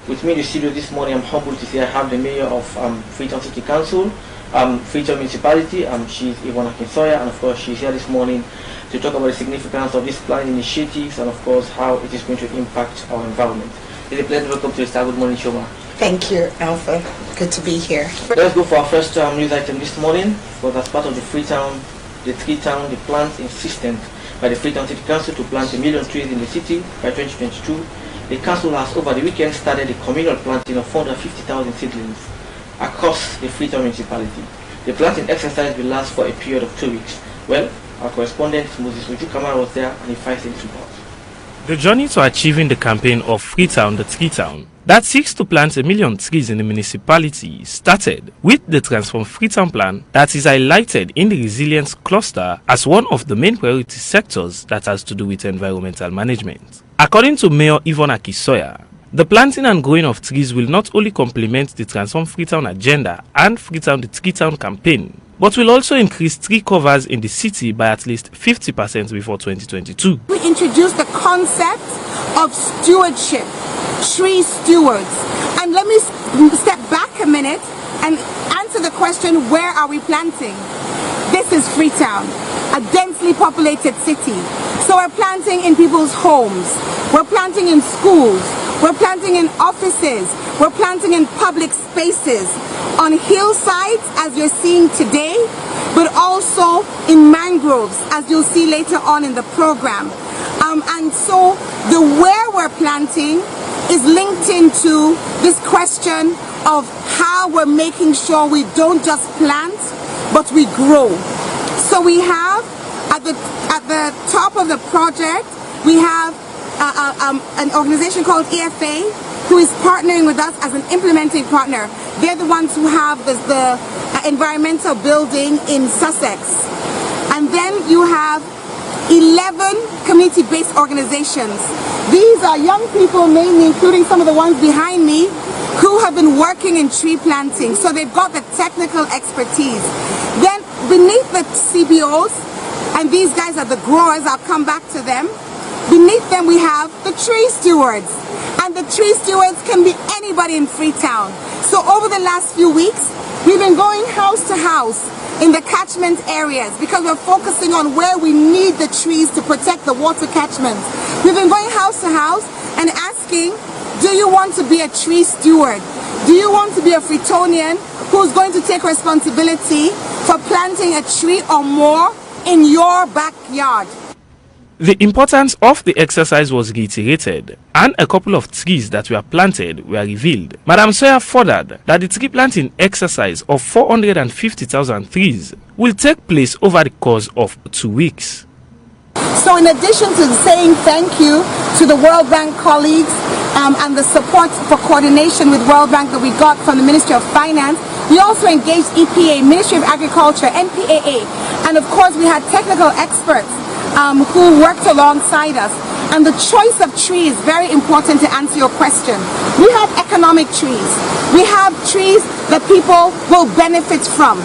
With me in the studio this morning, I'm humbled to say I have the Mayor of Freetown City Council, Freetown Municipality. She's Yvonne Aki-Sawyerr, and of course she's here this morning to talk about the significance of these planning initiatives and of course how it is going to impact our environment. It's a pleasure to welcome to the Star. Good morning, Shoma. Thank you, Alpha. Good to be here. Let's go for our first news item this morning. Because as part of the TreeTown, the plans insistent by the Freetown City Council to plant 1 million trees in the city by 2022. The council has over the weekend started the communal planting of 450,000 seedlings across the Freetown municipality. The planting exercise will last for a period of 2 weeks. Well, our correspondent Moses Uju-Kamara was there and he finds this report. The journey to achieving the campaign of Freetown, the TreeTown, that seeks to plant 1 million trees in the municipality started with the Transform Freetown plan that is highlighted in the Resilience Cluster as one of the main priority sectors that has to do with environmental management. According to Mayor Yvonne Aki-Sawyerr, the planting and growing of trees will not only complement the Transform Freetown agenda and Freetown the TreeTown campaign, but will also increase tree covers in the city by at least 50% before 2022. We introduced the concept of stewardship, tree stewards. And let me step back a minute and answer the question, where are we planting? This is Freetown, a densely populated city. So we're planting in people's homes, we're planting in schools, we're planting in offices, we're planting in public spaces, on hillsides as you're seeing today, but also in mangroves as you'll see later on in the program. And so the where we're planting is linked into this question of how we're making sure we don't just plant, but we grow. So we have at the top of the project, we have an organization called EFA who is partnering with us as an implementing partner. They're the ones who have the environmental building in Sussex. And then you have 11 community-based organizations. These are young people, mainly including some of the ones behind me, who have been working in tree planting. So they've got the technical expertise. Then beneath the CBOs, and these guys are the growers, I'll come back to them. Beneath them we have the tree stewards. And the tree stewards can be anybody in Freetown. So over the last few weeks, we've been going house to house in the catchment areas because we're focusing on where we need the trees to protect the water catchments. We've been going house to house and asking, do you want to be a tree steward? Do you want to be a Freetonian who's going to take responsibility for planting a tree or more in your backyard? The importance of the exercise was reiterated, and a couple of trees that were planted were revealed. Madam Sawyerr furthered that the tree planting exercise of 450,000 trees will take place over the course of 2 weeks. So in addition to saying thank you to the World Bank colleagues and the support for coordination with World Bank that we got from the Ministry of Finance, we also engaged EPA, Ministry of Agriculture, NPAA, and of course we had technical experts who worked alongside us. And the choice of tree is very important to answer your question. We have economic trees. We have trees that people will benefit from.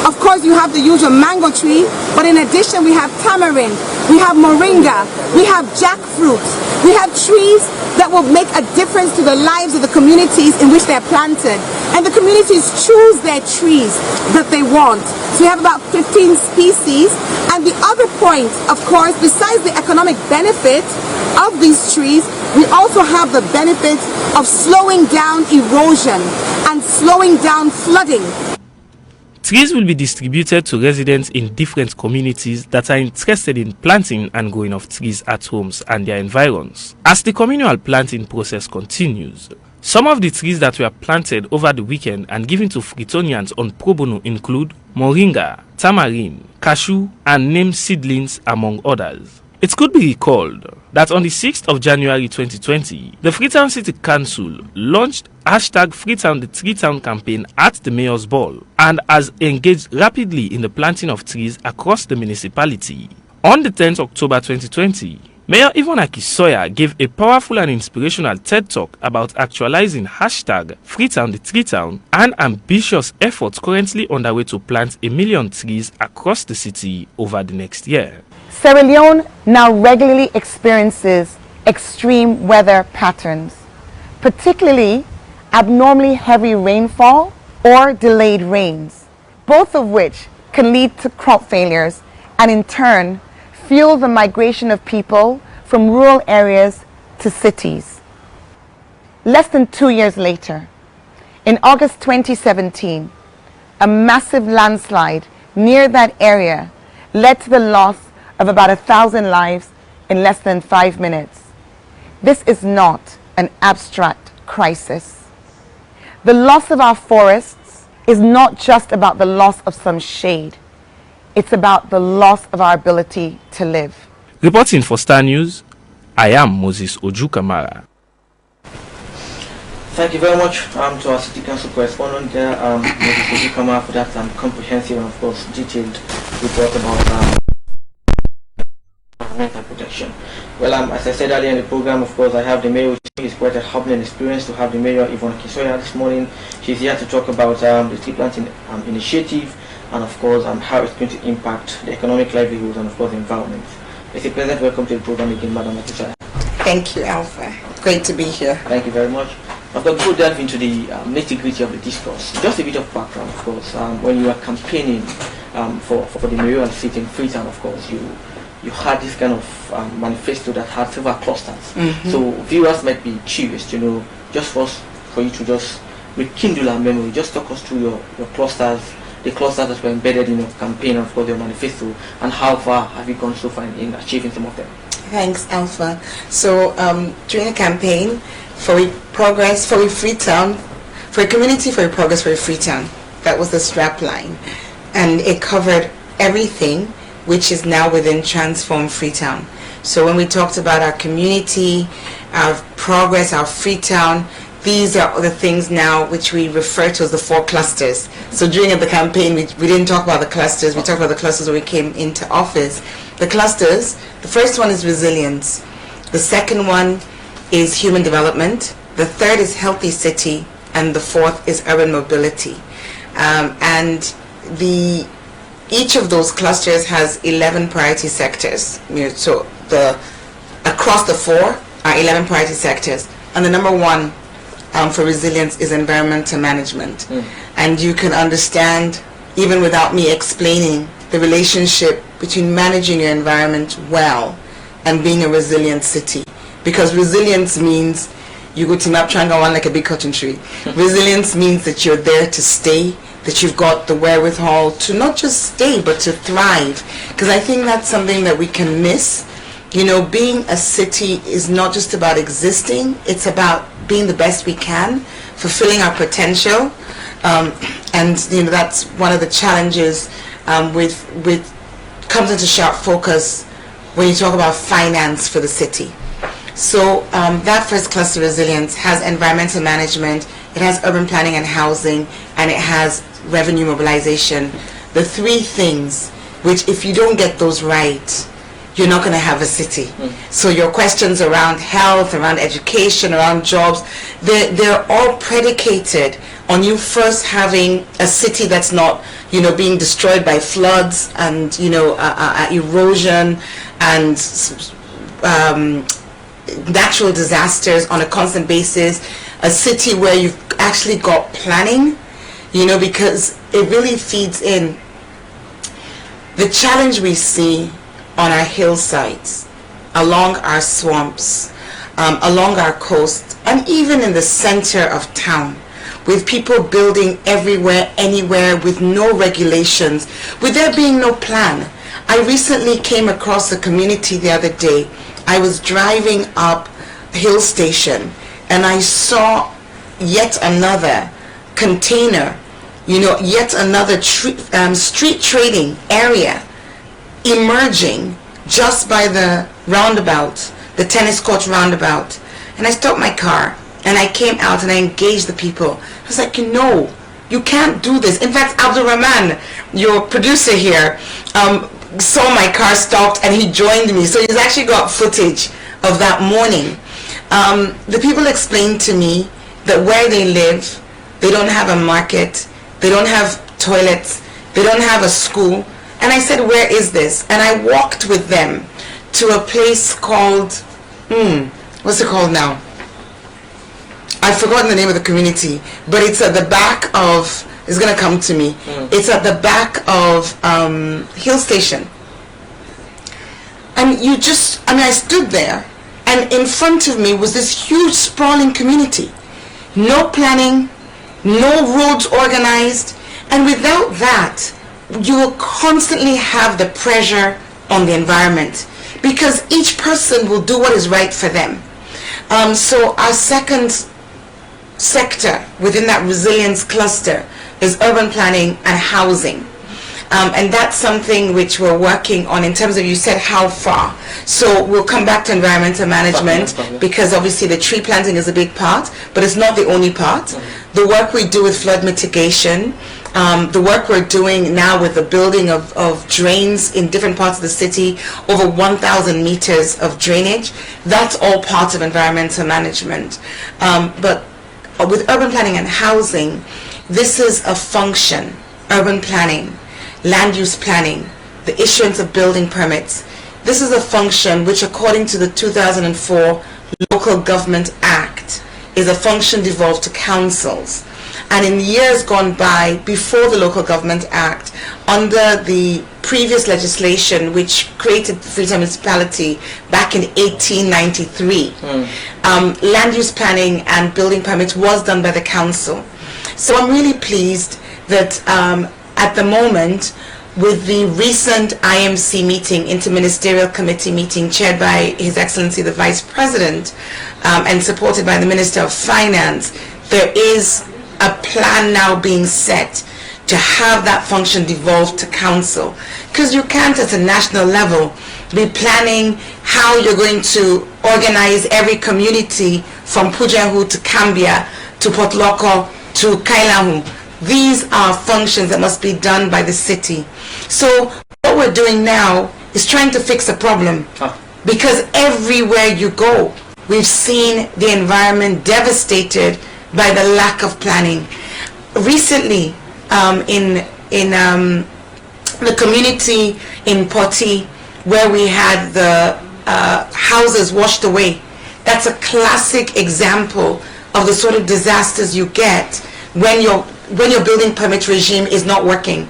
Of course, you have the usual mango tree, but in addition, we have tamarind, we have moringa, we have jackfruit. We have trees that will make a difference to the lives of the communities in which they're planted. And the communities choose their trees that they want. So we have about 15 species. And the other point, of course, besides the economic benefit of these trees, we also have the benefit of slowing down erosion and slowing down flooding. Trees will be distributed to residents in different communities that are interested in planting and growing of trees at homes and their environs. As the communal planting process continues, some of the trees that were planted over the weekend and given to Freetonians on pro bono include moringa, tamarind, cashew, and neem seedlings, among others. It could be recalled that on the 6th of January 2020, the Freetown City Council launched #Freetown the TreeTown campaign at the Mayor's Ball and has engaged rapidly in the planting of trees across the municipality. On the 10th October 2020, Mayor Yvonne Aki-Sawyerr gave a powerful and inspirational TED Talk about actualizing #Freetown the TreeTown, an ambitious effort currently underway to plant 1 million trees across the city over the next year. Sierra Leone now regularly experiences extreme weather patterns. particularly abnormally heavy rainfall or delayed rains, both of which can lead to crop failures and in turn fuel the migration of people from rural areas to cities. Less than 2 years later, in August 2017, a massive landslide near that area led to the loss of about 1,000 lives in less than 5 minutes. This is not an abstract crisis. The loss of our forests is not just about the loss of some shade. It's about the loss of our ability to live. Reporting for Star News, I am Moses Ojukamara. Thank you very much to our City Council correspondent there, Moses Ojukamara, for that comprehensive and of course detailed report about environmental protection. Well, as I said earlier in the program, of course, I have the mayor. It's quite a humbling experience to have the mayor, Yvonne Aki-Sawyerr, this morning. She's here to talk about the tree planting initiative and, of course, how it's going to impact the economic livelihood and, of course, the environment. It's a pleasure to welcome to the program again, Madam Aki-Sawyerr. Thank you, Alpha. Great to be here. Thank you very much. I've got to go delve into the nitty-gritty of the discourse. Just a bit of background, of course. When you are campaigning for the mayoral seat in Freetown, of course, you had this kind of manifesto that had several clusters. So viewers might be curious to know, just for you to just rekindle our memory, just talk us through your clusters, the clusters that were embedded in your campaign and of course your manifesto, and how far have you gone so far in achieving some of them? Thanks, Alpha. So during the campaign for progress for Freetown, for a community for progress for Freetown, that was the strap line, and it covered everything which is now within Transform Freetown. So when we talked about our community, our progress, our Freetown, these are the things now which we refer to as the 4 clusters. So during the campaign, we didn't talk about the clusters, we talked about the clusters when we came into office. The clusters, the first one is resilience, the second one is human development, the third is healthy city, and the fourth is urban mobility. Each of those clusters has 11 priority sectors. So across the 4 are 11 priority sectors, and the number 1 for resilience is environmental management. And you can understand, even without me explaining, the relationship between managing your environment well and being a resilient city. Because resilience means you go to map triangle one like a big cotton tree. Resilience means that you're there to stay, that you've got the wherewithal to not just stay but to thrive, because I think that's something that we can miss. Being a city is not just about existing, it's about being the best we can, fulfilling our potential, and that's one of the challenges with comes into sharp focus when you talk about finance for the city. So that first cluster, resilience, has environmental management, it has urban planning and housing, and it has revenue mobilization. The 3 things which, if you don't get those right, you're not going to have a city. So your questions around health, around education, around jobs, they're all predicated on you first having a city that's not being destroyed by floods and erosion and natural disasters on a constant basis, a city where you've actually got planning, because it really feeds in. The challenge we see on our hillsides, along our swamps, along our coast, and even in the center of town, with people building everywhere, anywhere, with no regulations, with there being no plan. I recently came across a community the other day. I was driving up Hill Station and I saw yet another container, yet another street trading area emerging just by the roundabout, the tennis court roundabout. And I stopped my car and I came out and I engaged the people. I was like, you can't do this. In fact, Abdul Rahman, your producer here, saw my car stopped and he joined me. So he's actually got footage of that morning. The people explained to me that where they live, they don't have a market, they don't have toilets, they don't have a school. And I said, where is this? And I walked with them to a place called, what's it called now? I've forgotten the name of the community, but it's at the back of, it's going to come to me. It's at the back of Hill Station. And you just, I mean, I stood there, and in front of me was this huge sprawling community. No planning, no roads organized, and without that, you will constantly have the pressure on the environment, because each person will do what is right for them. So our second sector within that resilience cluster is urban planning and housing. And that's something which we're working on in terms of, you said how far. So we'll come back to environmental management, because obviously the tree planting is a big part, but it's not the only part. The work we do with flood mitigation, the work we're doing now with the building of drains in different parts of the city, over 1,000 meters of drainage, that's all part of environmental management. But with urban planning and housing, this is a function, urban planning, land use planning, the issuance of building permits. This is a function which, according to the 2004 Local Government Act, is a function devolved to councils. And in years gone by, before the Local Government Act, under the previous legislation which created the Freetown municipality back in 1893, land use planning and building permits was done by the council. So I'm really pleased that at the moment, with the recent IMC meeting, Interministerial Committee meeting, chaired by His Excellency the Vice President and supported by the Minister of Finance, there is a plan now being set to have that function devolved to council. Because you can't at a national level be planning how you're going to organize every community from Pujahu to Cambia to Port Loko to Kailahu. These are functions that must be done by the city. So what we're doing now is trying to fix a problem, because everywhere you go, we've seen the environment devastated by the lack of planning. Recently, in the community in Poti, where we had the houses washed away, that's a classic example of the sort of disasters you get when your building permit regime is not working.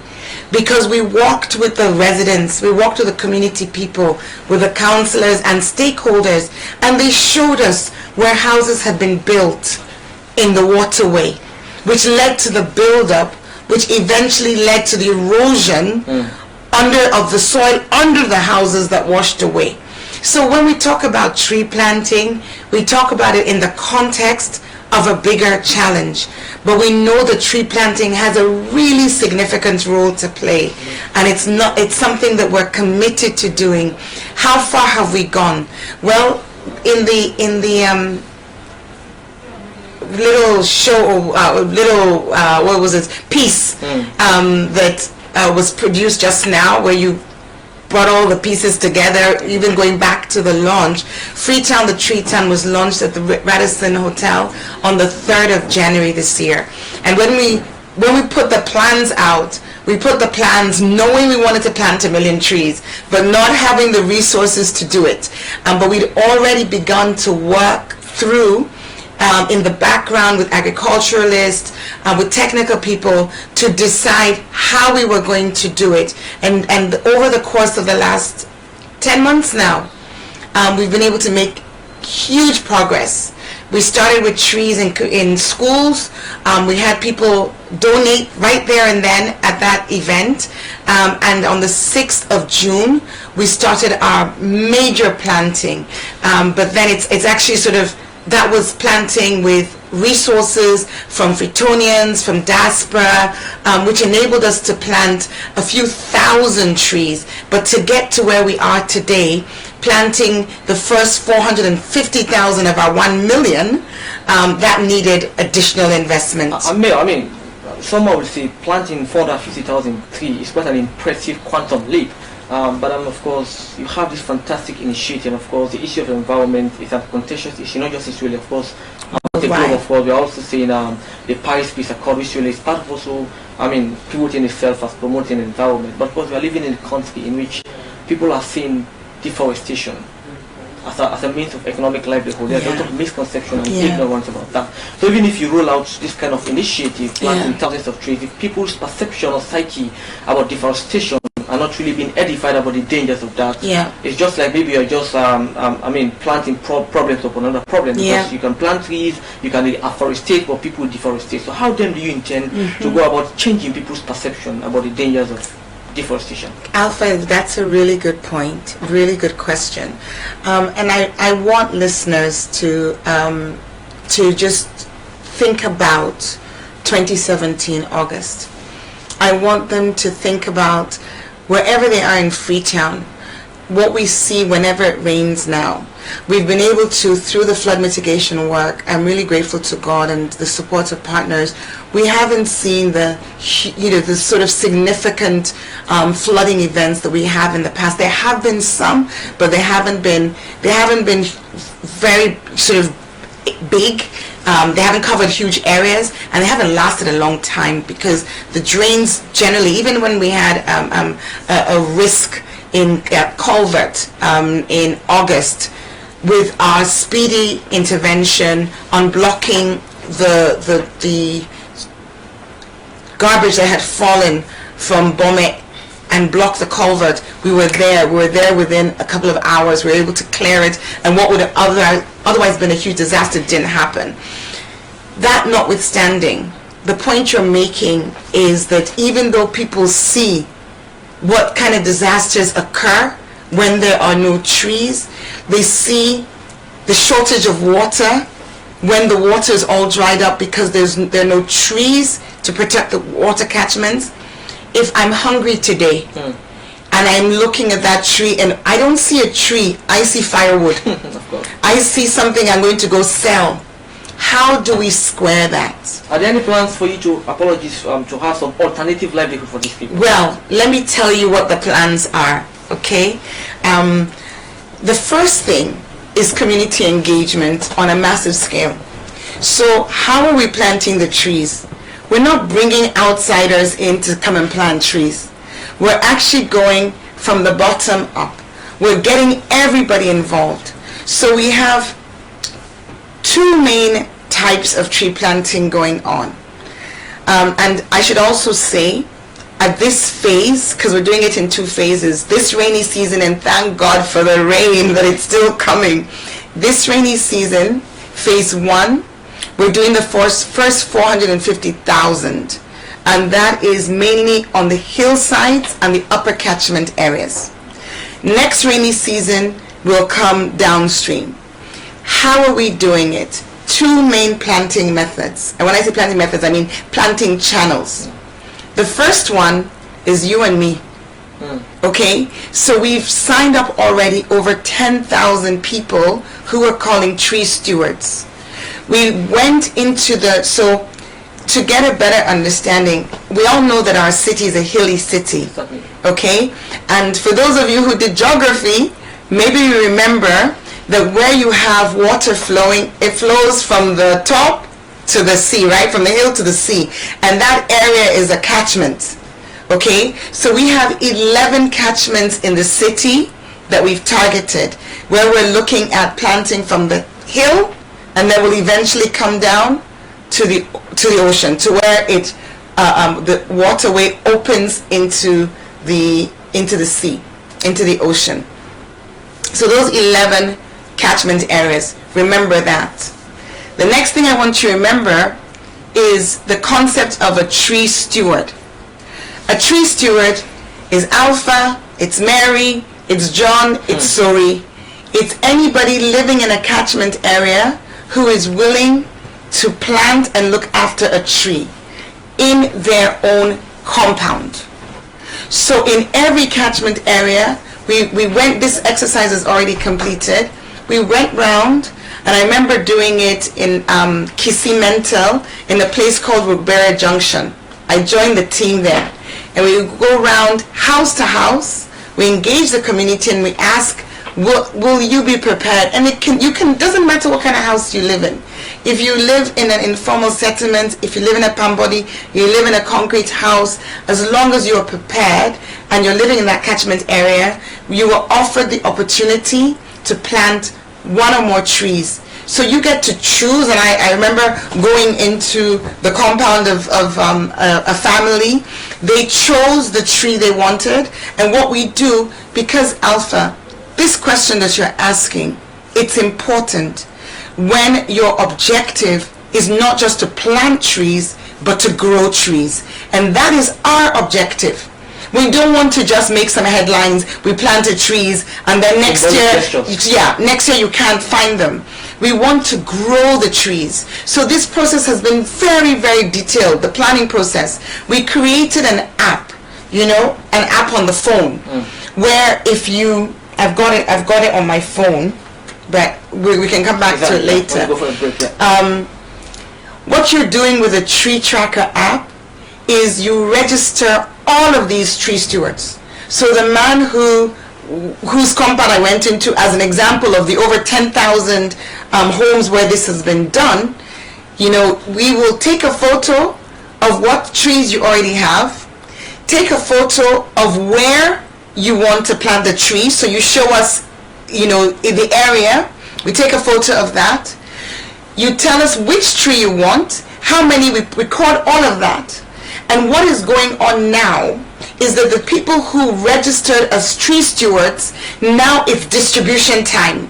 Because we walked with the residents, we walked with the community people, with the councillors and stakeholders, and they showed us where houses had been built in the waterway, which led to the build-up, which eventually led to the erosion of the soil under the houses that washed away. So when we talk about tree planting, we talk about it in the context of a bigger challenge, but we know that tree planting has a really significant role to play, and it's something that we're committed to doing. How far have we gone? Well, in the little show, what was it, piece that was produced just now, where you brought all the pieces together, even going back to the launch. Freetown, the TreeTown, was launched at the Radisson Hotel on the 3rd of January this year. And when we put the plans out, we put the plans knowing we wanted to plant 1 million trees, but not having the resources to do it. But we'd already begun to work through in the background with agriculturalists, with technical people, to decide how we were going to do it. And over the course of the last 10 months now, we've been able to make huge progress. We started with trees in schools. We had people donate right there and then at that event. And on the 6th of June, we started our major planting. But then it's actually sort of, that was planting with resources from Freetonians, from diaspora, which enabled us to plant a few thousand trees. But to get to where we are today, planting the first 450,000 of our 1 million, that needed additional investment. I mean, someone would say planting 450,000 trees is quite an impressive quantum leap. But of course, you have this fantastic initiative. Of course, the issue of environment is a contentious issue, not just Israel, of course. Of course, we are also seeing the Paris Peace Accord, which is part of also, pivoting itself as promoting environment. But of course, we are living in a country in which people are seeing deforestation. as a means of economic livelihood. There's a lot of misconception and Yeah. ignorance about that. So even if you roll out this kind of initiative, planting Yeah. thousands of trees, if people's perception or psyche about deforestation are not really being edified about the dangers of that, Yeah. it's just like maybe you're just planting problems upon another problem, because Yeah. you can plant trees, you can afforestate, but people deforestate. So how then do you intend to go about changing people's perception about the dangers of deforestation? Alpha, that's a really good point, really good question. And I want listeners to just think about 2017 August. I want them to think about wherever they are in Freetown, what we see whenever it rains now. We've been able to, through the flood mitigation work, I'm really grateful to God and the support of partners, we haven't seen the sort of significant flooding events that we have in the past. There have been some, but they haven't been very sort of big. They haven't covered huge areas, and they haven't lasted a long time, because the drains generally, even when we had a risk in culvert in August, with our speedy intervention on blocking the garbage that had fallen from Bome and blocked the culvert, we were there within a couple of hours. We were able to clear it, and what would have otherwise been a huge disaster didn't happen. That notwithstanding, the point you're making is that even though people see what kind of disasters occur when there are no trees, they see the shortage of water when the water is all dried up because there are no trees to protect the water catchments. If I'm hungry today and I'm looking at that tree and I don't see a tree, I see firewood. Of course. I see something I'm going to go sell. How do we square that? Are there any plans for you to have some alternative livelihood for these people? Well, let me tell you what the plans are, okay? The first thing is community engagement on a massive scale. So how are we planting the trees? We're not bringing outsiders in to come and plant trees. We're actually going from the bottom up. We're getting everybody involved. So we have two main types of tree planting going on. And I should also say, at this phase, because we're doing it in two phases, this rainy season, and thank God for the rain that it's still coming. This rainy season, phase 1, we're doing the first 450,000, and that is mainly on the hillsides and the upper catchment areas. Next rainy season will come downstream. How are we doing it? Two main planting methods. And when I say planting methods, I mean planting channels. The first one is you and me. Okay? So we've signed up already over 10,000 people who are calling tree stewards. We went into so to get a better understanding, we all know that our city is a hilly city. Okay? And for those of you who did geography, maybe you remember that where you have water flowing, it flows from the top to the sea, right? From the hill to the sea. And that area is a catchment. Okay? So we have 11 catchments in the city that we've targeted, where we're looking at planting from the hill, and then we'll eventually come down to the ocean, to where the waterway opens into the sea, into the ocean. So those 11 catchment areas, remember that. The next thing I want you to remember is the concept of a tree steward. A tree steward is Alpha, it's Mary, it's John, it's Sori. It's anybody living in a catchment area who is willing to plant and look after a tree in their own compound. So in every catchment area, we went, this exercise is already completed. We went round, and I remember doing it in Kisimental, in a place called Rubera Junction. I joined the team there, and we go around house to house. We engage the community, and we ask, will you be prepared? And doesn't matter what kind of house you live in. If you live in an informal settlement, if you live in a pambody, you live in a concrete house, as long as you are prepared and you're living in that catchment area, you were offered the opportunity to plant one or more trees. So you get to choose, and I remember going into the compound of a family. They chose the tree they wanted, and what we do, because Alpha, this question that you're asking, it's important when your objective is not just to plant trees, but to grow trees. And that is our objective. We don't want to just make some headlines, we planted trees, and then next year you can't find them. We want to grow the trees. So this process has been very, very detailed, the planning process. We created an app, an app on the phone, where if you, I've got it on my phone, but we can come back to it later. Go for a break, What you're doing with the Tree Tracker app is you register all of these tree stewards. So the man whose compound I went into, as an example of the over 10,000 homes where this has been done, we will take a photo of what trees you already have, take a photo of where you want to plant the tree. So you show us, in the area, we take a photo of that. You tell us which tree you want, how many, we record all of that. And what is going on now is that the people who registered as tree stewards, now it's distribution time.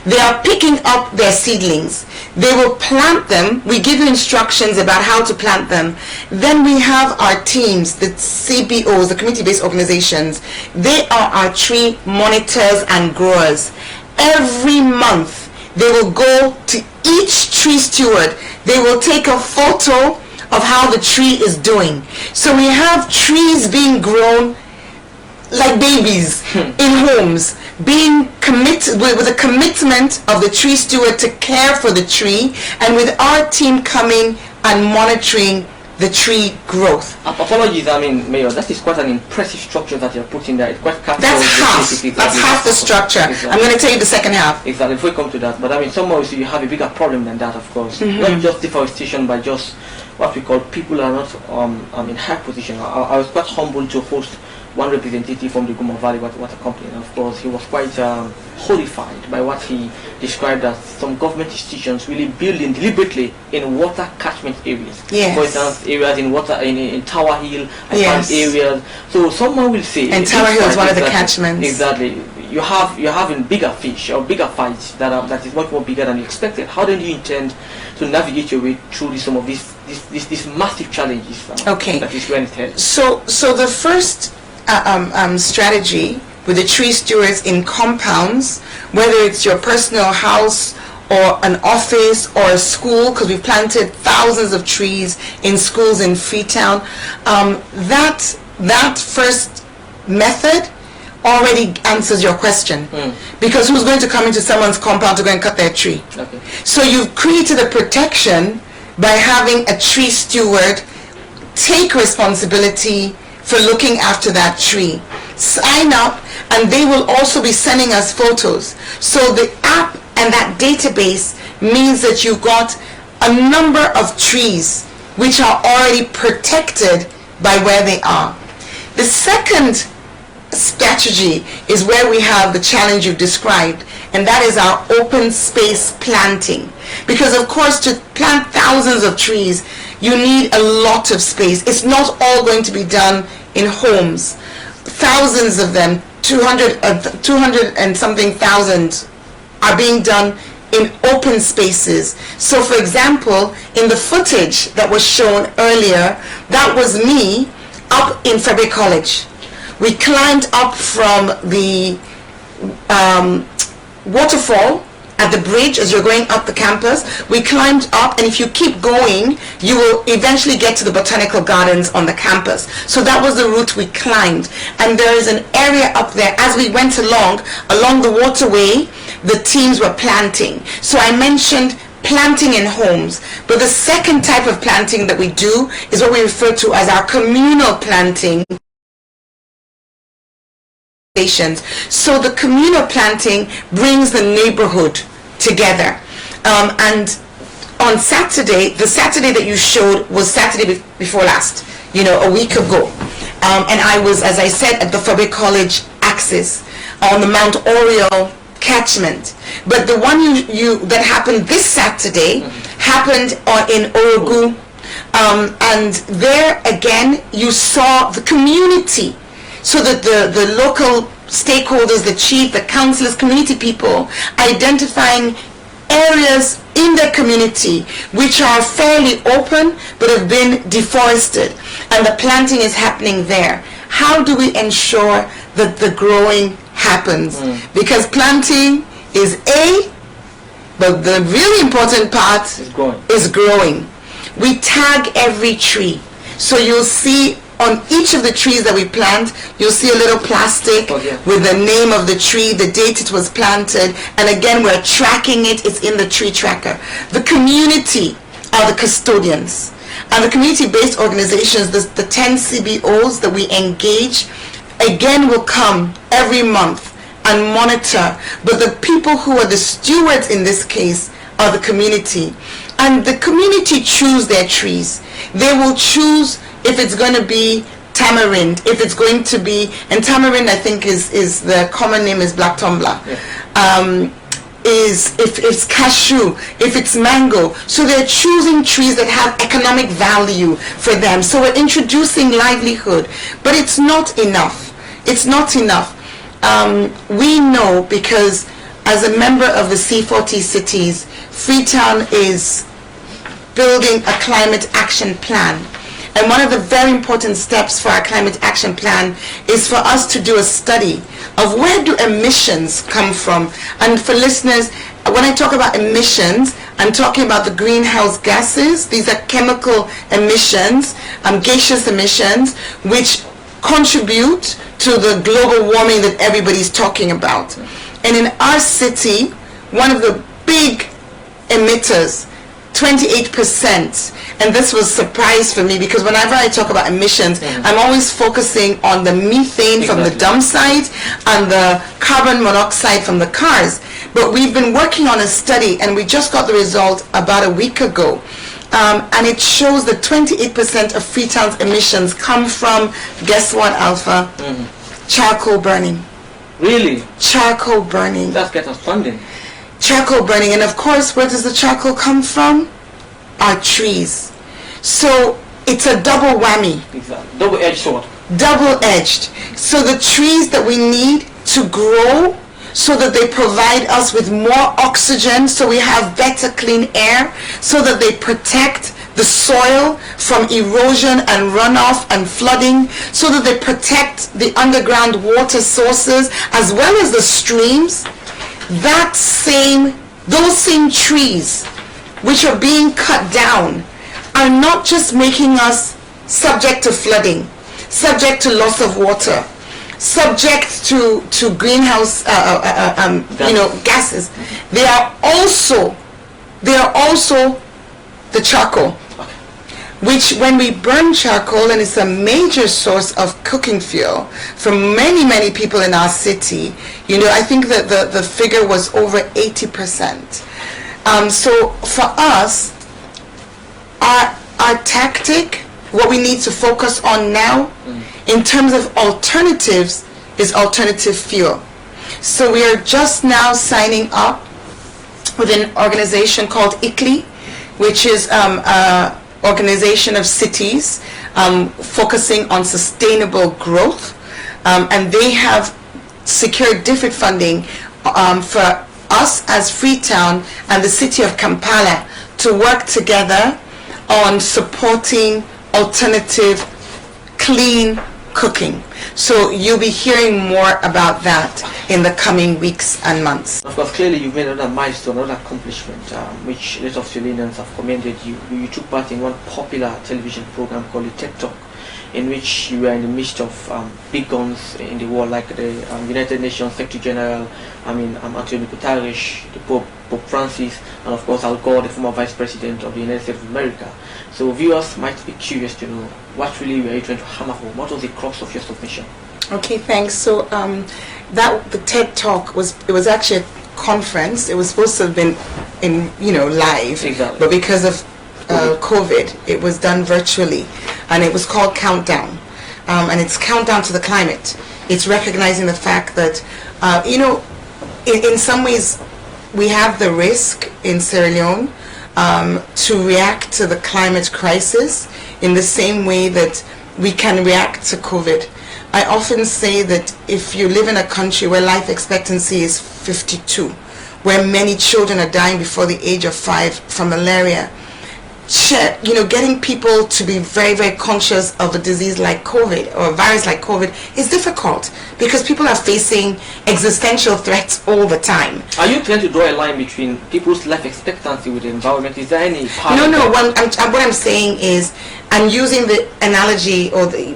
They are picking up their seedlings. They will plant them. We give you instructions about how to plant them. Then we have our teams, the CBOs, the community-based organizations. They are our tree monitors and growers. Every month, they will go to each tree steward. They will take a photo of how the tree is doing. So we have trees being grown like babies in homes, being committed with a commitment of the tree steward to care for the tree, and with our team coming and monitoring the tree growth. Apologies, Mayor, that is quite an impressive structure that you're putting there. It's quite That's half the structure. Exactly. I'm going to tell you the second half. Exactly, if we come to that. But somehow you have a bigger problem than that, of course. Not just deforestation, but just what we call people are not in high position. I was quite humbled to host one representative from the Guma Valley Water Company, and of course he was quite horrified by what he described as some government institutions really building deliberately in water catchment areas. Yes. For instance, areas in Tower Hill, yes, areas. So someone will say, and Tower Hill is one of the catchments. Exactly. You're having bigger fish or bigger fights that is much more bigger than you expected. How do you intend to navigate your way through some of these massive challenges? Okay. That is when it heads. So the first strategy with the tree stewards in compounds, whether it's your personal house or an office or a school, because we've planted thousands of trees in schools in Freetown, that first method already answers your question, because who's going to come into someone's compound to go and cut their tree? Okay. So you've created a protection by having a tree steward take responsibility for looking after that tree. Sign up, and they will also be sending us photos. So the app and that database means that you've got a number of trees which are already protected by where they are. The second strategy is where we have the challenge you've described, and that is our open space planting. Because of course, to plant thousands of trees, you need a lot of space. It's not all going to be done in homes. Thousands of them, 200 and something thousand, are being done in open spaces. So for example, in the footage that was shown earlier, that was me up in February College. We climbed up from the waterfall at the bridge as you're going up the campus. We climbed up, and if you keep going, you will eventually get to the botanical gardens on the campus. So that was the route we climbed. And there is an area up there. As we went along the waterway, the teams were planting. So I mentioned planting in homes, but the second type of planting that we do is what we refer to as our communal planting. So the communal planting brings the neighborhood together. And on Saturday, the Saturday that you showed was Saturday before last, a week ago. And I was, as I said, at the February College axis on the Mount Oriole catchment. But the one that happened this Saturday happened in Orogu. And there again, you saw the community, so that the local stakeholders, the chief, the councillors, community people, identifying areas in their community which are fairly open but have been deforested, and the planting is happening there. How do we ensure that the growing happens? Because planting is but the really important part is growing. We tag every tree. So you'll see on each of the trees that we plant, you'll see a little plastic with the name of the tree, the date it was planted, and again we're tracking it. It's in the tree tracker. The community are the custodians, and the community-based organizations, the 10 CBOs that we engage, again will come every month and monitor. But the people who are the stewards in this case are the community, and the community choose their trees. They will choose if it's going to be tamarind, if it's going to be, and tamarind I think is the common name is black tumbler, is if it's cashew, if it's mango. So they're choosing trees that have economic value for them. So we're introducing livelihood, but it's not enough. It's not enough. We know, because as a member of the C40 cities, Freetown is building a climate action plan. And one of the very important steps for our climate action plan is for us to do a study of where do emissions come from. And for listeners, when I talk about emissions, I'm talking about the greenhouse gases. These are chemical emissions, gaseous emissions, which contribute to the global warming that everybody's talking about. And in our city, one of the big emitters, 28%, and this was a surprise for me, because whenever I talk about emissions, I'm always focusing on the methane from the dump site and the carbon monoxide from the cars. But we've been working on a study, and we just got the result about a week ago, and it shows that 28% of Freetown's emissions come from, guess what, Alpha? Charcoal burning. Really? Charcoal burning. That's getting us funding. Charcoal burning, and of course, where does the charcoal come from? Our trees. So it's a double whammy. Exactly. Double-edged sword. Double-edged. So the trees that we need to grow, so that they provide us with more oxygen, so we have better clean air, so that they protect the soil from erosion and runoff and flooding, so that they protect the underground water sources as well as the streams. Those same trees which are being cut down are not just making us subject to flooding, subject to loss of water, subject to greenhouse gases. They are also the charcoal, which when we burn charcoal, and it's a major source of cooking fuel for many people in our city. I think that the figure was over 80%. So for us, our tactic, what we need to focus on now in terms of alternatives is alternative fuel. So we are just now signing up with an organization called ICLI, which is organization of cities focusing on sustainable growth, and they have secured different funding for us as Freetown and the city of Kampala to work together on supporting alternative clean cooking. So you'll be hearing more about that in the coming weeks and months. Of course, clearly you've made another milestone, another accomplishment, which a lot of Chileans have commended you. You took part in one popular television program called the TED Talk, in which you were in the midst of big guns in the world, like the United Nations Secretary General, Antonio Guterres, the Pope Francis, and of course Al Gore, the former Vice President of the United States of America. So viewers might be curious to know, what really were you trying to hammer home? What was the crux of your submission? Okay, thanks. So the TED Talk was actually a conference. It was supposed to have been live, exactly. But because of COVID, it was done virtually, and it was called Countdown, and it's Countdown to the Climate. It's recognizing the fact that in some ways, we have the risk in Sierra Leone to react to the climate crisis in the same way that we can react to COVID. I often say that if you live in a country where life expectancy is 52, where many children are dying before the age of 5 from malaria, getting people to be very, very conscious of a disease like COVID or a virus like COVID is difficult because people are facing existential threats all the time. Are you trying to draw a line between people's life expectancy with the environment? Is there any part? No. What I'm saying is, I'm using the analogy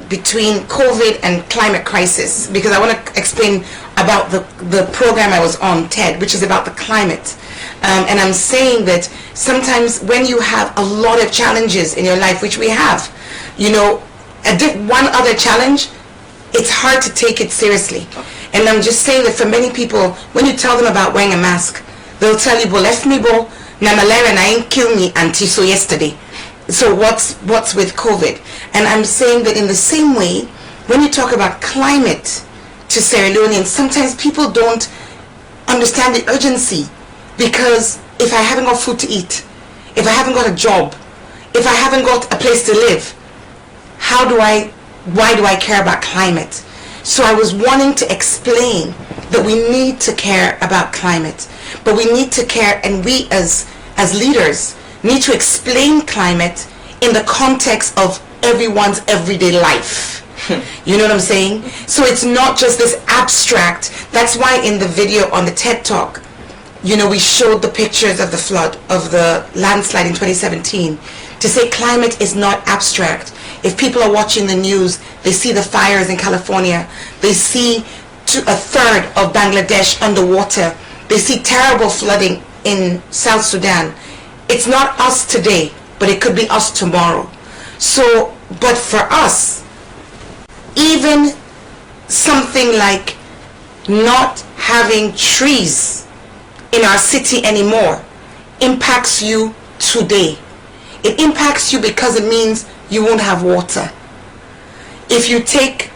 between COVID and climate crisis because I want to explain about the program I was on, TED, which is about the climate. And I'm saying that sometimes when you have a lot of challenges in your life, which we have, one other challenge, it's hard to take it seriously. And I'm just saying that for many people, when you tell them about wearing a mask, they'll tell you, left me, na malaria na ain't kill me until so yesterday. So what's with COVID? And I'm saying that in the same way, when you talk about climate to Sierra Leoneans, sometimes people don't understand the urgency. Because if I haven't got food to eat, if I haven't got a job, if I haven't got a place to live, why do I care about climate? So I was wanting to explain that we need to care about climate, but we need to care, and we as leaders need to explain climate in the context of everyone's everyday life. You know what I'm saying? So it's not just this abstract. That's why in the video on the TED Talk, we showed the pictures of the flood, of the landslide in 2017, to say climate is not abstract. If people are watching the news, they see the fires in California, they see a third of Bangladesh underwater, they see terrible flooding in South Sudan. It's not us today, but it could be us tomorrow. So, but for us, even something like not having trees in our city anymore impacts you today. It impacts you because it means you won't have water. If you take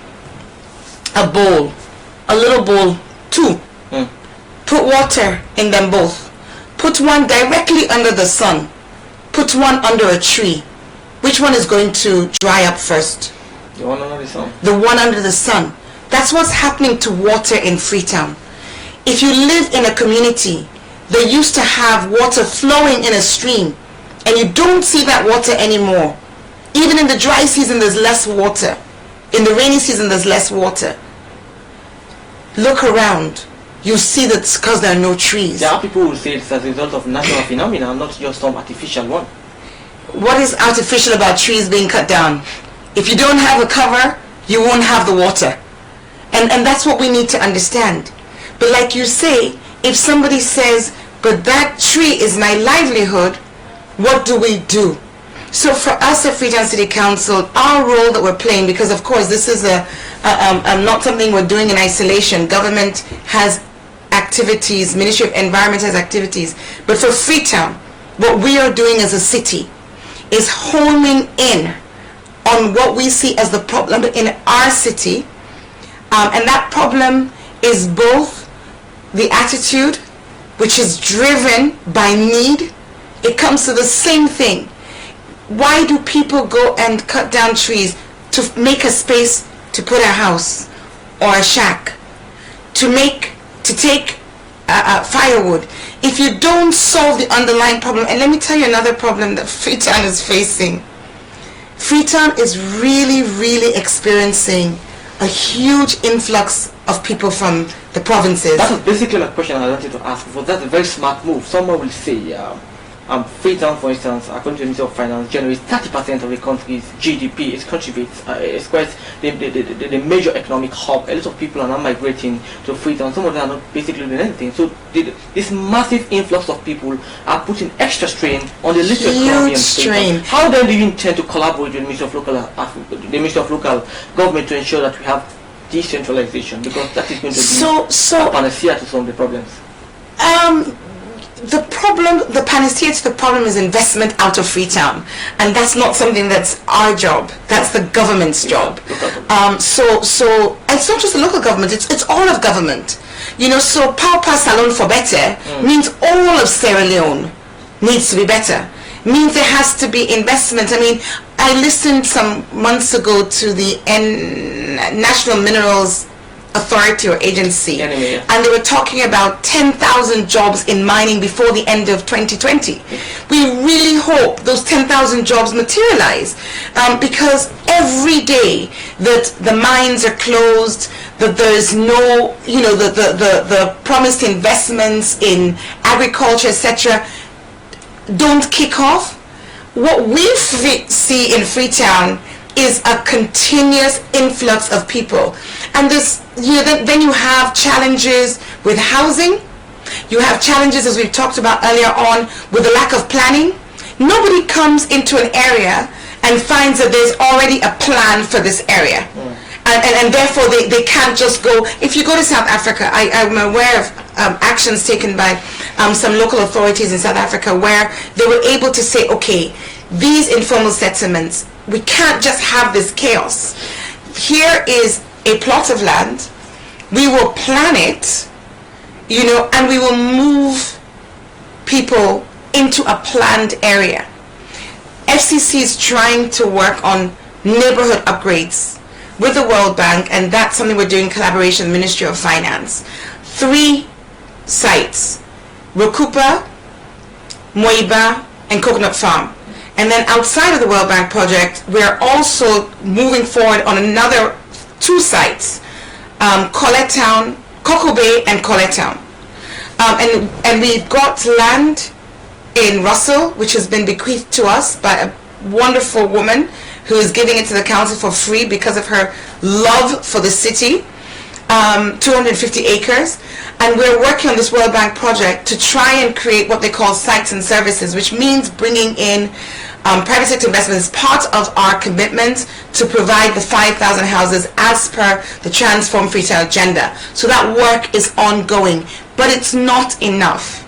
a bowl, a little bowl, 2, put water in them both, put one directly under the sun, put one under a tree, which one is going to dry up first? The one under the sun. The one under the sun. That's what's happening to water in Freetown. If you live in a community, they used to have water flowing in a stream, and you don't see that water anymore. Even in the dry season, there's less water. In the rainy season, there's less water. Look around. You see that it's because there are no trees. There are people who say it's as a result of natural phenomena, not just some artificial one. What is artificial about trees being cut down? If you don't have a cover, you won't have the water. And that's what we need to understand. But like you say, if somebody says, but that tree is my livelihood, what do we do? So for us at Freetown City Council, our role that we're playing, because of course this is not something we're doing in isolation. Government has activities, Ministry of Environment has activities. But for Freetown, what we are doing as a city is homing in on what we see as the problem in our city. And that problem is both the attitude, which is driven by need. It comes to the same thing. Why do people go and cut down trees? To make a space to put a house or a shack, to take firewood. If you don't solve the underlying problem, and let me tell you another problem that Freetown is facing. Freetown is really, really experiencing a huge influx of people from the provinces. That was basically my question I wanted to ask. But that's a very smart move. Someone will say, Freetown, for instance, according to the Ministry of Finance, generates 30% of the country's GDP. It contributes. It's quite the major economic hub. A lot of people are now migrating to Freetown. Some of them are not basically doing anything. So this massive influx of people are putting extra strain on the little economy. Huge strain. How then do you intend to collaborate with the Ministry of Local Government to ensure that we have decentralization? Because that is going to be a panacea to some of the problems. The panacea to the problem is investment out of Freetown, and that's not something that's our job. That's the government's job. So it's not just the local government. It's all of government. So Paupa Salon for better means all of Sierra Leone needs to be better. Means there has to be investment. I mean, I listened some months ago to the National Minerals Authority or agency, and they were talking about 10,000 jobs in mining before the end of 2020. We really hope those 10,000 jobs materialize, because every day that the mines are closed, that there's no, the promised investments in agriculture, etc., don't kick off. What we see in Freetown is a continuous influx of people, and this, then you have challenges with housing. You have challenges, as we've talked about earlier on, with the lack of planning. Nobody comes into an area and finds that there's already a plan for this area. And therefore they can't just go. If you go to South Africa, I'm aware of actions taken by some local authorities in South Africa where they were able to say, okay, these informal settlements, we can't just have this chaos. Here is a plot of land, we will plan it, and we will move people into a planned area. FCC is trying to work on neighborhood upgrades with the World Bank, and that's something we're doing in collaboration with the Ministry of Finance. 3 sites, Rokupa, Moiba, and Coconut Farm. And then outside of the World Bank project, we're also moving forward on another 2 sites, Town, Cocoa Bay and Town. And we've got land in Russell, which has been bequeathed to us by a wonderful woman who is giving it to the council for free because of her love for the city, 250 acres. And we're working on this World Bank project to try and create what they call sites and services, which means bringing in private sector investment as part of our commitment to provide the 5,000 houses as per the Transform Freetown agenda. So that work is ongoing, but it's not enough.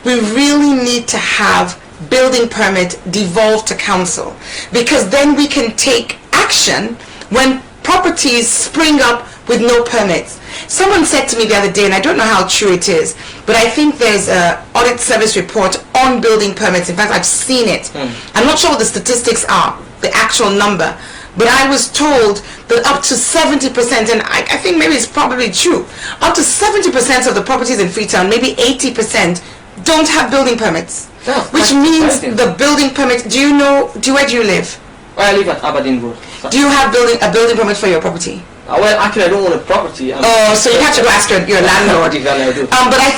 We really need to have building permit devolved to council, because then we can take action when properties spring up with no permits. Someone said to me the other day, and I don't know how true it is, but I think there's an audit service report on building permits. In fact, I've seen it. I'm not sure what the statistics are, the actual number, but I was told that up to 70%, and I think maybe it's probably true, up to 70% of the properties in Freetown, maybe 80%, don't have building permits. Which means the building permit, where do you live? I live at Aberdeen Road. Do you have a building permit for your property? Well, actually, I don't own a property. So you have to go ask your landlord. But I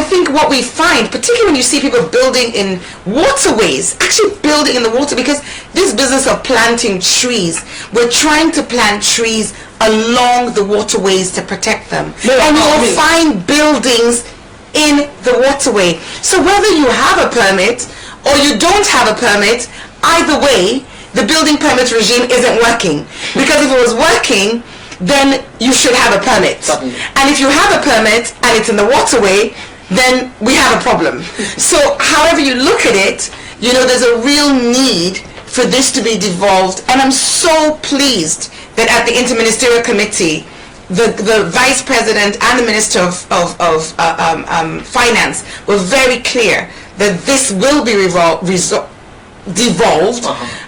think what we find, particularly when you see people building in waterways, actually building in the water, because this business of planting trees, we're trying to plant trees along the waterways to protect them. And you'll find buildings in the waterway. So whether you have a permit or you don't have a permit, either way, the building permit regime isn't working. Because if it was working, then you should have a permit. And if you have a permit and it's in the waterway, then we have a problem. So however you look at it, there's a real need for this to be devolved. And I'm so pleased that at the Interministerial Committee, the Vice President and the Minister of Finance were very clear that this will be devolved,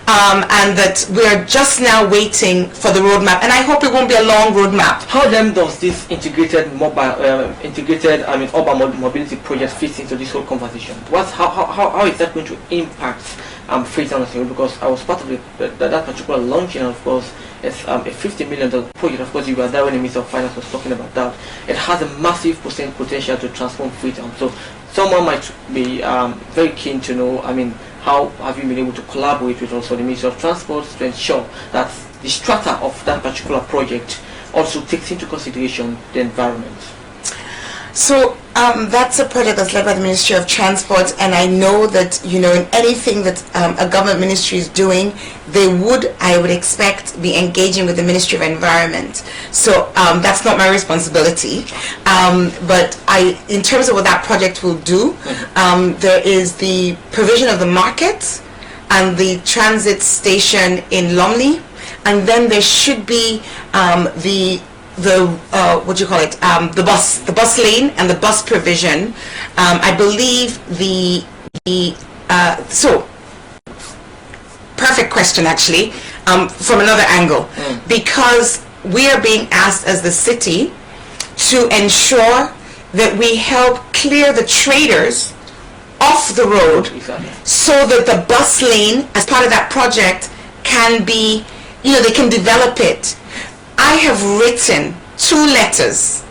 and that we are just now waiting for the roadmap, and I hope it won't be a long roadmap. How then does this integrated urban mobility project fit into this whole conversation? How is that going to impact Freetown? Because I was part of that particular launching, and of course it's a $50 million project. Of course, you were there when the Minister of Finance was talking about that. It has a massive potential to transform Freetown. So someone might be very keen to know, how have you been able to collaborate with also the Ministry of Transport to ensure that the strata of that particular project also takes into consideration the environment? So that's a project that's led by the Ministry of Transport, and I know that in anything that a government ministry is doing, they would, I would expect, be engaging with the Ministry of Environment. So that's not my responsibility, but in terms of what that project will do, there is the provision of the market and the transit station in Lumley, and then there should be the what do you call it? The bus lane and the bus provision. I believe so. Perfect question, actually, from another angle, because we are being asked as the city to ensure that we help clear the traders off the road, so that the bus lane, as part of that project, can be, they can develop it. I have written 2 letters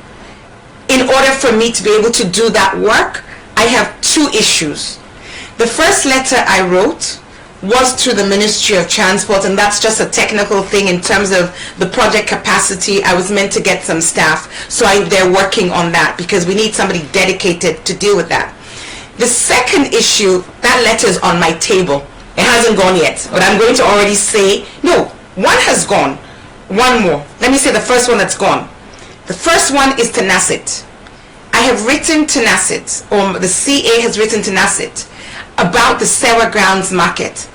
in order for me to be able to do that work. I have 2 issues. The first letter I wrote was to the Ministry of Transport, and that's just a technical thing in terms of the project capacity. I was meant to get some staff, so they're working on that because we need somebody dedicated to deal with that. The second issue, that letter is on my table. It hasn't gone yet, but I'm going to already say, no, one has gone. One more. Let me say the first one that's gone. The first one is to NACIT. I have written to NACIT, or the CA has written to NACIT, about the Sewa Grounds Market.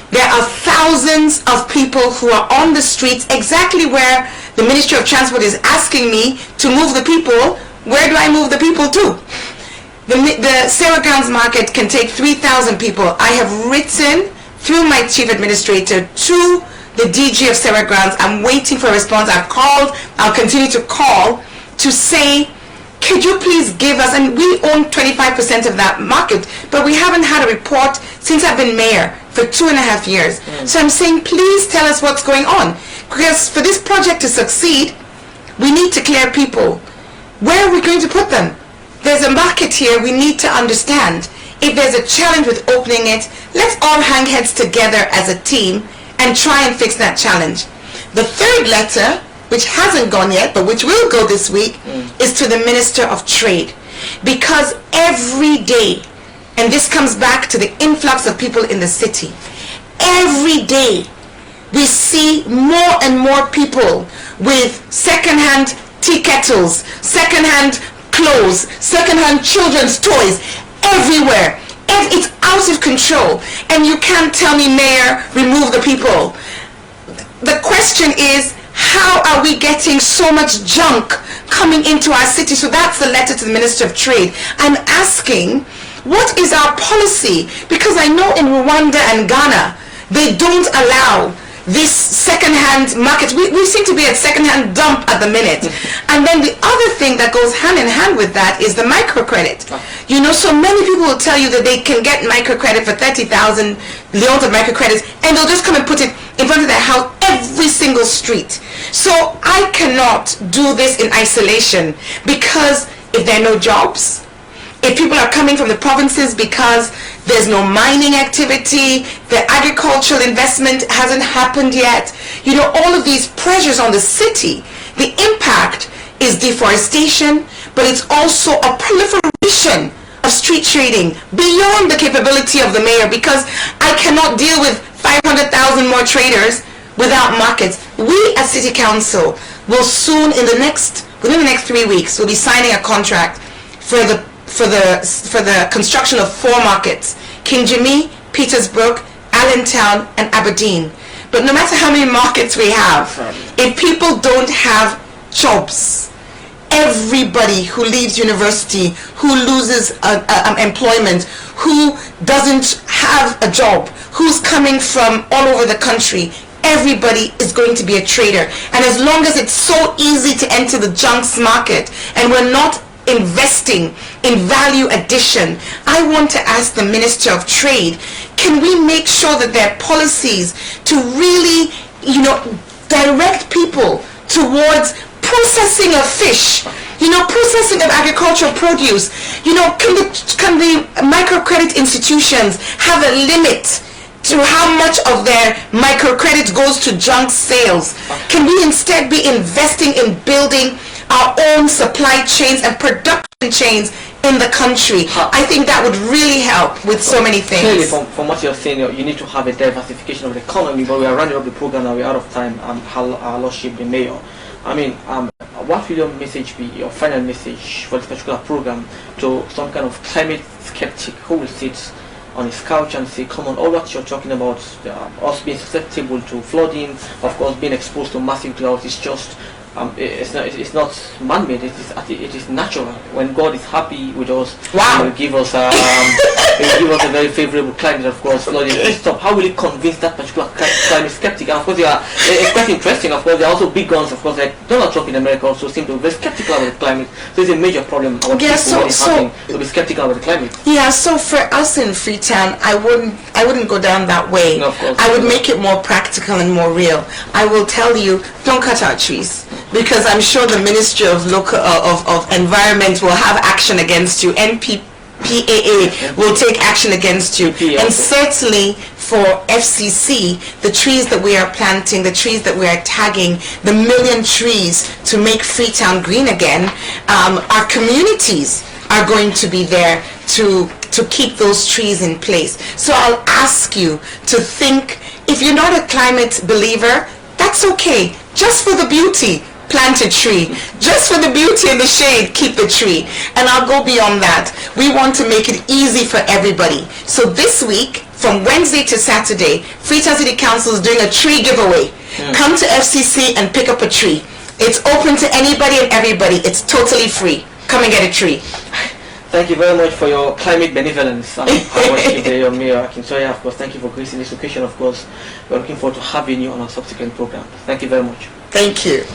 There are thousands of people who are on the streets exactly where the Ministry of Transport is asking me to move the people. Where do I move the people to? The Sewa Grounds Market can take 3,000 people. I have written through my chief administrator to the DG of Sewa Grounds. I'm waiting for a response. I've called. I'll continue to call to say, could you please give us, and we own 25% of that market, but we haven't had a report since I've been mayor for 2.5 years. So I'm saying, please tell us what's going on. Because for this project to succeed, we need to clear people. Where are we going to put them? There's a market here. We need to understand. If there's a challenge with opening it, let's all hang heads together as a team and try and fix that challenge. The third letter, which hasn't gone yet, but which will go this week, is to the Minister of Trade. Because every day, and this comes back to the influx of people in the city, every day we see more and more people with second-hand tea kettles, second-hand clothes, second-hand children's toys, everywhere. It's out of control. And you can't tell me, Mayor, remove the people. The question is, how are we getting so much junk coming into our city? So that's the letter to the Minister of Trade. I'm asking, what is our policy? Because I know in Rwanda and Ghana, they don't allow this second-hand market. We seem to be at second-hand dump at the minute. And then the other thing that goes hand in hand with that is the microcredit. So many people will tell you that they can get microcredit for 30,000 Leone of microcredits, and they'll just come and put it in front of their house every single street. So I cannot do this in isolation, because if there are no jobs, if people are coming from the provinces because there's no mining activity, the agricultural investment hasn't happened yet, all of these pressures on the city, the impact is deforestation, but it's also a proliferation of street trading beyond the capability of the mayor, because I cannot deal with 500,000 more traders without markets. We as City Council will soon, within the next 3 weeks, we'll be signing a contract for the construction of 4 markets: Kinjimi, Petersburg, Allentown, and Aberdeen. But no matter how many markets we have, if people don't have jobs, everybody who leaves university, who loses employment, who doesn't have a job, who's coming from all over the country, everybody is going to be a trader. And as long as it's so easy to enter the junks market and we're not investing in value addition, I want to ask the Minister of Trade, can we make sure that there are policies to really, direct people towards processing of fish, processing of agricultural produce? Can the microcredit institutions have a limit to how much of their microcredit goes to junk sales? Can we instead be investing in building our own supply chains and production chains in the country? I think that would really help with so many things. Clearly, from what you're saying, you need to have a diversification of the economy, but we are running up the program now, we're out of time. Our Lordship, the Mayor, what will your message be, your final message for this particular program to some kind of climate skeptic who will sit on his couch and say, come on, all what you're talking about, us being susceptible to flooding, of course being exposed to massive drought, is just it's not man-made. It is natural. When God is happy with us, Wow. He will give us He will give us a very favorable climate. Of course, stop. How will He convince that particular climate skeptic? And of course, it's quite interesting. Of course, there are also big guns. Of course, like Donald Trump in America also seem to be very skeptical about the climate. So it's a major problem. Our Yeah, people to be skeptical about the climate. Yeah, so for us in Freetown, I wouldn't go down that way. No, of course. I would make it more practical and more real. I will tell you, don't cut our trees, because I'm sure the Ministry of Environment will have action against you. NPPAA will take action against you. And certainly for FCC, the trees that we are planting, the trees that we are tagging, the 1 million trees to make Freetown green again, our communities are going to be there to keep those trees in place. So I'll ask you to think, if you're not a climate believer, that's okay. Just for the beauty, plant a tree. Just for the beauty and the shade, keep the tree. And I'll go beyond that. We want to make it easy for everybody. So this week, from Wednesday to Saturday, Freetown City Council is doing a tree giveaway. Come to FCC and pick up a tree. It's open to anybody and everybody. It's totally free. Come and get a tree. Thank you very much for your climate benevolence. I worship your Mayor Aki-Sawyerr. Of course, thank you for gracing this occasion. Of course, we're looking forward to having you on our subsequent program. Thank you very much. Thank you.